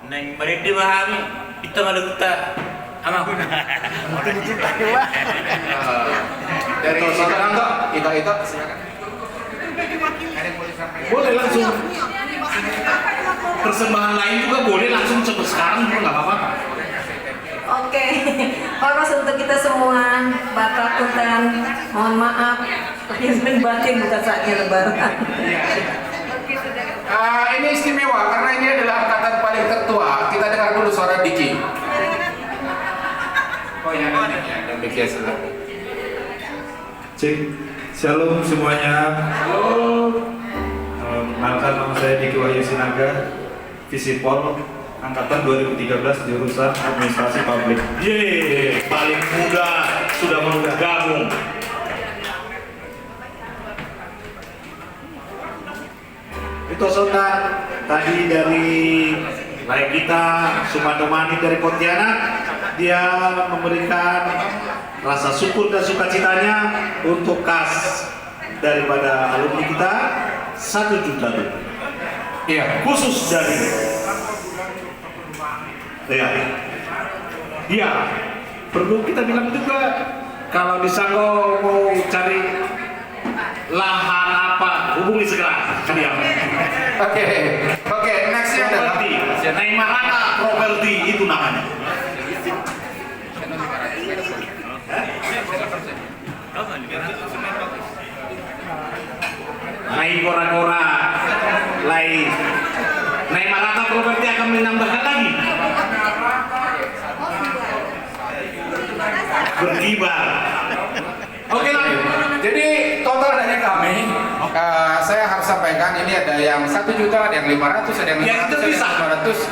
Neng beri dipahami, kita malu kita ama. Mungkin dicintai Pak. Dari saudara enggak? Ika silakan. Boleh langsung. Persembahan lain juga boleh langsung sekarang juga nggak apa-apa. Oke, Horos untuk kita semua, Bapak Kutan, mohon maaf, lahir dan batin bukan saatnya lebaran. Ini istimewa karena ini adalah angkatan paling tertua. Kita dengar dulu suara Diki. Oh ya, demikian sudah. Cek, shalom semuanya. Perkenalkan, nama saya Diki Wahyu Sinaga, Visipol, angkatan 2013 jurusan Administrasi Publik. Yeay, paling muda sudah mau bergabung. Itu Sultan tadi dari lain kita Sumando Mani dari Pontianak, dia memberikan rasa syukur dan sukacitanya untuk kas daripada alumni kita 1 juta rupiah. Iya. Khusus dari dia perlu kita bilang juga kalau di Sango mau cari lahan apa hubungi segera kan ya. Oke, nextnya adalah Naik Maraka Property itu namanya. Naik Gora-Gora lain. Naik Maraka Property akan menambahkan lagi. Berkibar. Oke, jadi total dari kami, saya harus sampaikan ini ada yang 1 juta, ada yang 500, ada yang 500, Ya, itu ada bisa. yang 500.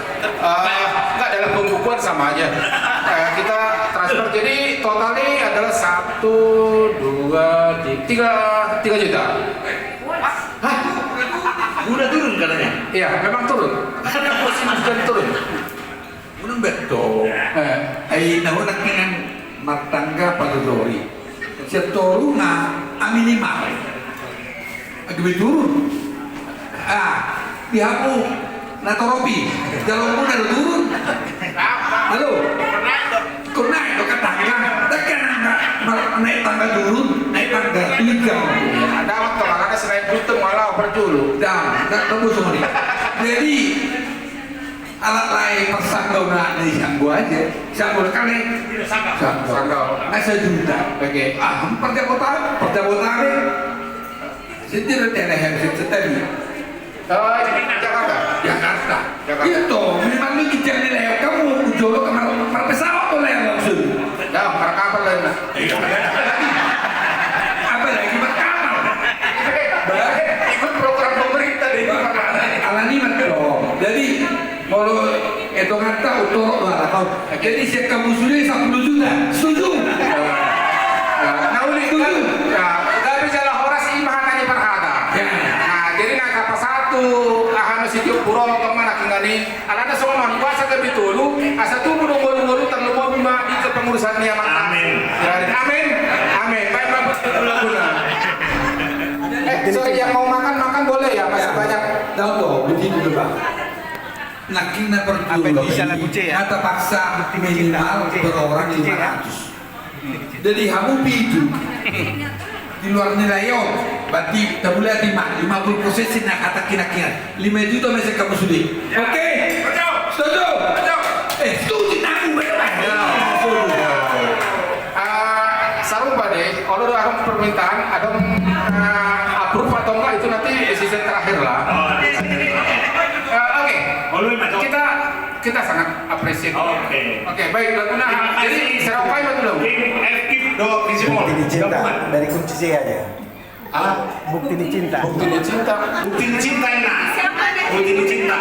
Enggak, dalam pembukuan sama aja. Kita transfer, jadi totalnya adalah 1, 2, 3 juta. Hah? Udah turun katanya. Iya, memang turun. Posisi sudah turun. Unang beto, ay nahunak ng martangga pagdodori. Sa toro nga, ang minimal. Agawin turun. Pihak mo, natoropi. Dalawa mo na turun. Halo? Kung naik, katangga. Takkan naik tangga turun, naik tangga tiga. Ada waktu karena selain butuh malah berjulu. Dan, tunggu semua nih. Jadi, alat lain persangkau na dari sanggo aja. Sanggo kali. Sanggo. Asa juta. Oke. Perjabatan. Sendiri telehem tadi. Jakarta. Jakarta. Itu minimal lu kijar nilai kamu jolo kemar pesawat tuh lewat langsung. Ya, kapal lain. Apa lagi berkamar? Ikut program pemerintah deh. Alani betul. Jadi kalau itu kata utuh lah kau. Jadi saya kamu sudah 10 juta. Setuju? Nah, uli itu nggak bisa lah horas imah kali perhata. Nah, jadi nak apa satu ahana si puro kemana kingani. Alana semua kuasa ke bitulu. Asa tu bulu terlalu bima di kepengurusan dia mantap. Amin. Amin. Amin. Baik bagus guna. Sorry yang mau makan boleh ya, masih banyak. Tahu toh, begini dulu Pak. Naking na perjuangan kata paksa minimal per orang 500. Jadi kamu itu di luar nilai berarti kita boleh 50% sih nak kata kira-kira 5 juta masih kamu sudah. Oke? Setuju? Setuju aku Sarung pada, kalau ada permintaan, ada approve atau enggak itu nanti season terakhir lah. Oke, kita sangat apresiasi. Oke, baik Laguna. Jadi serokai betul. Bukti dicinta dari kunci C aja. Bukti dicinta. Bukti dicinta enak. Bukti dicinta.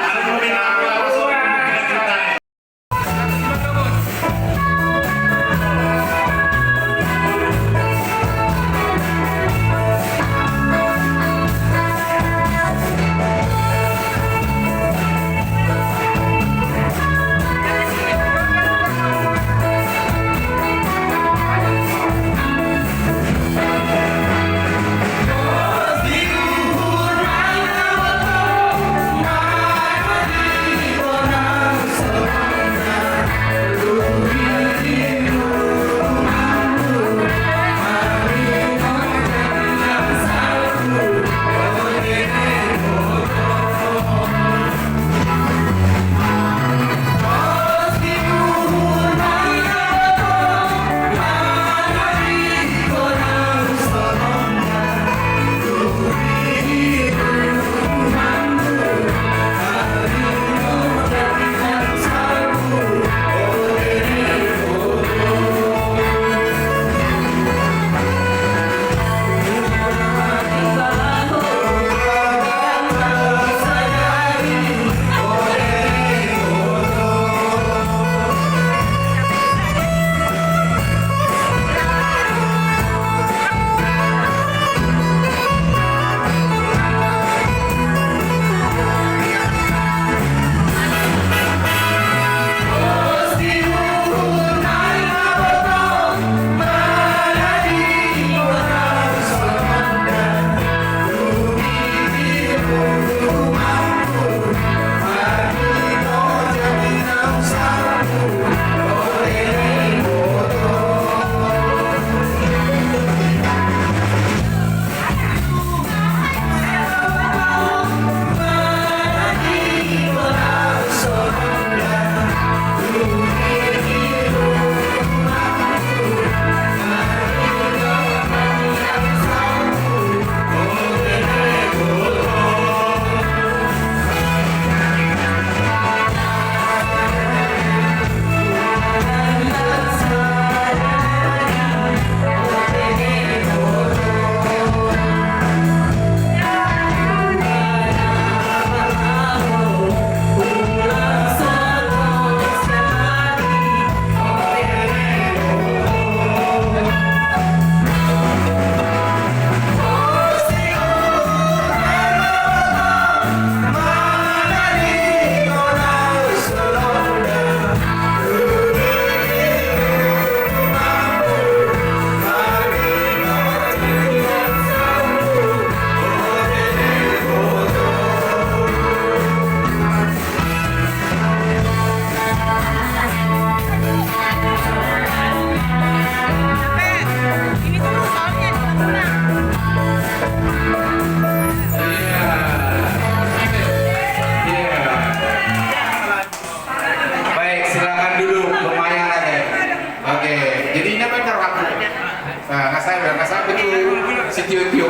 si Tio.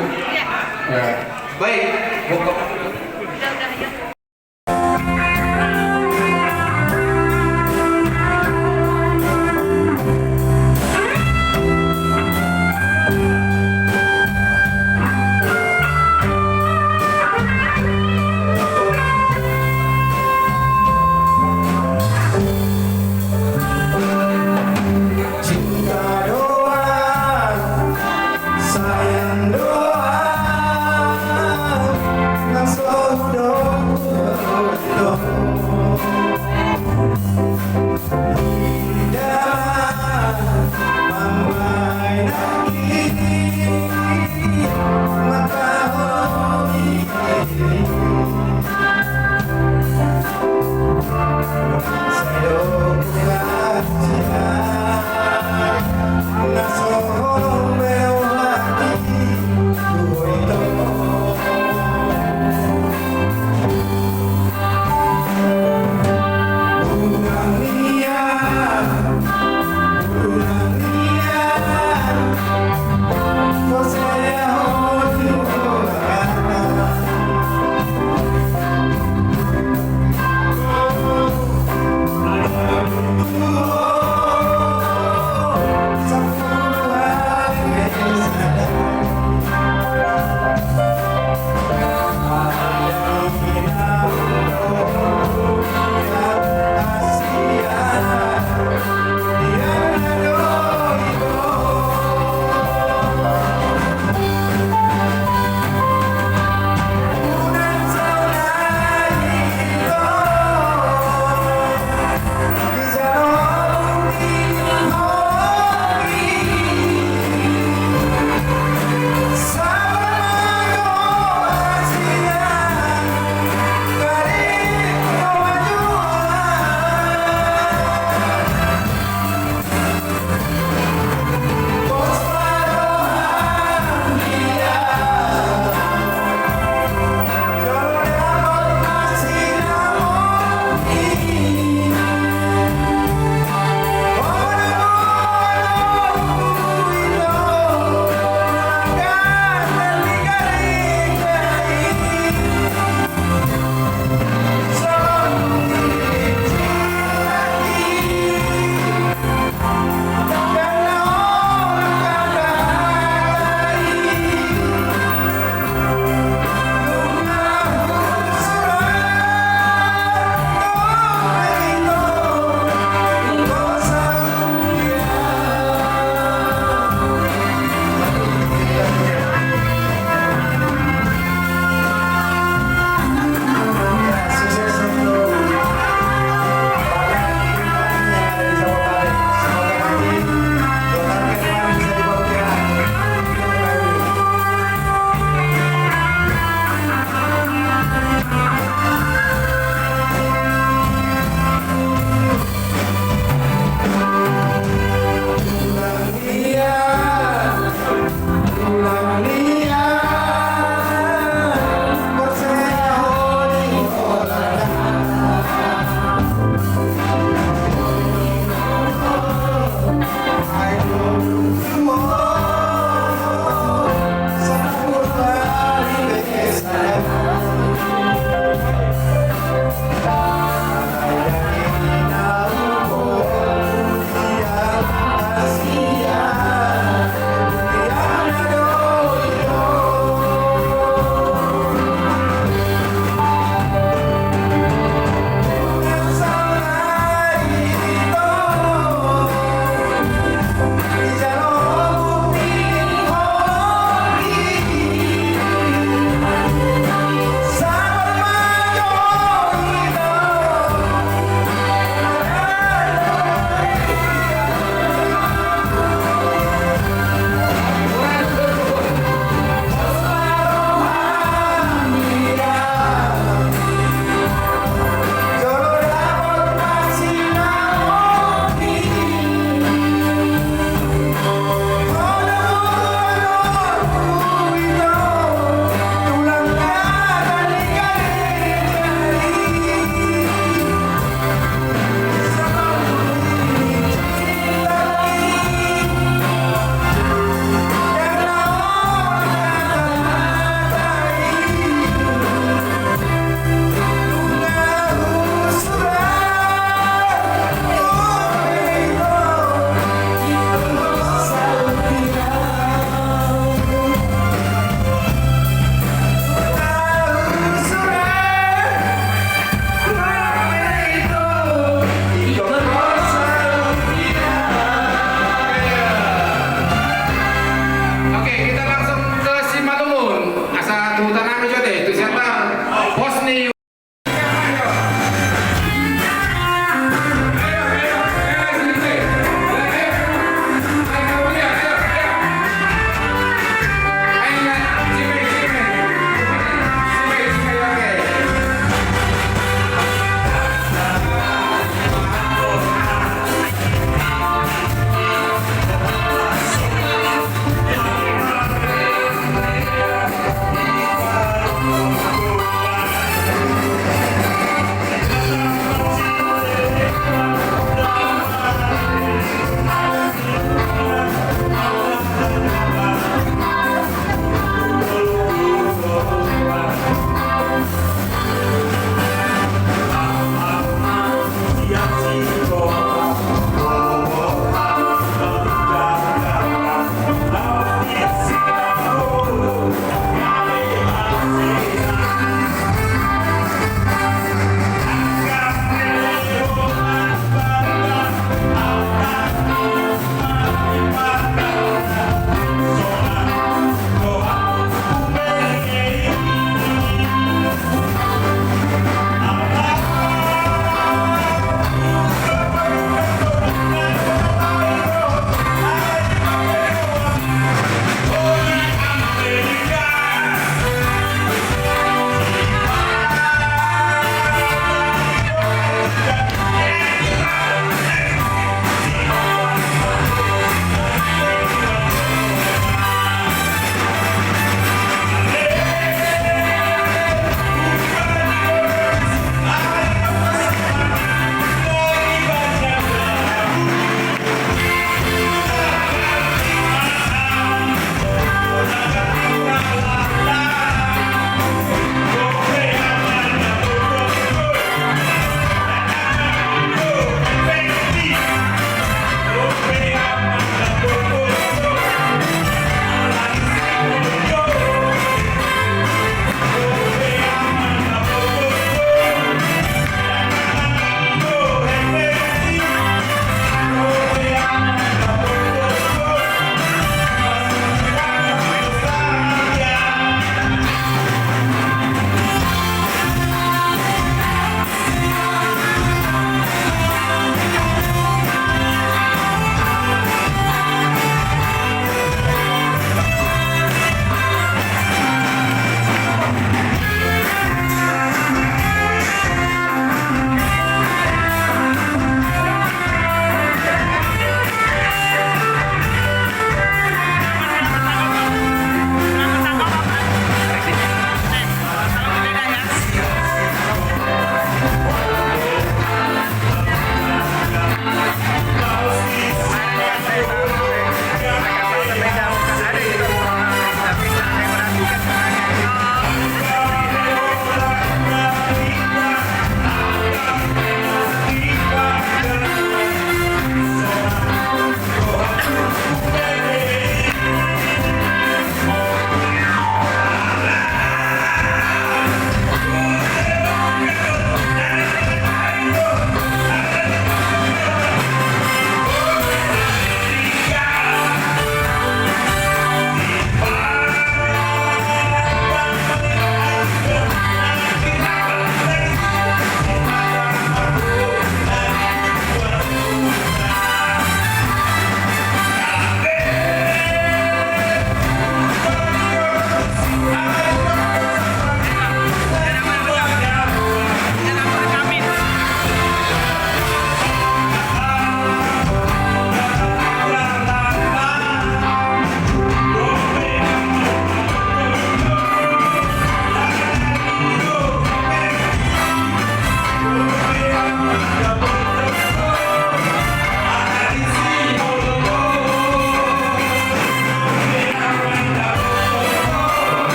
Baik, Cinta doang, sayang doang, langsung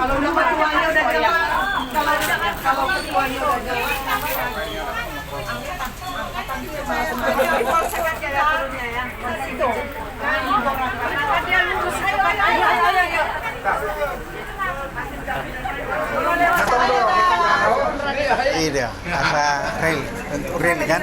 Kalau ketuanya udah jawab, kalau ketuanya udah jawab. Iya, apa rel, untuk rel kan?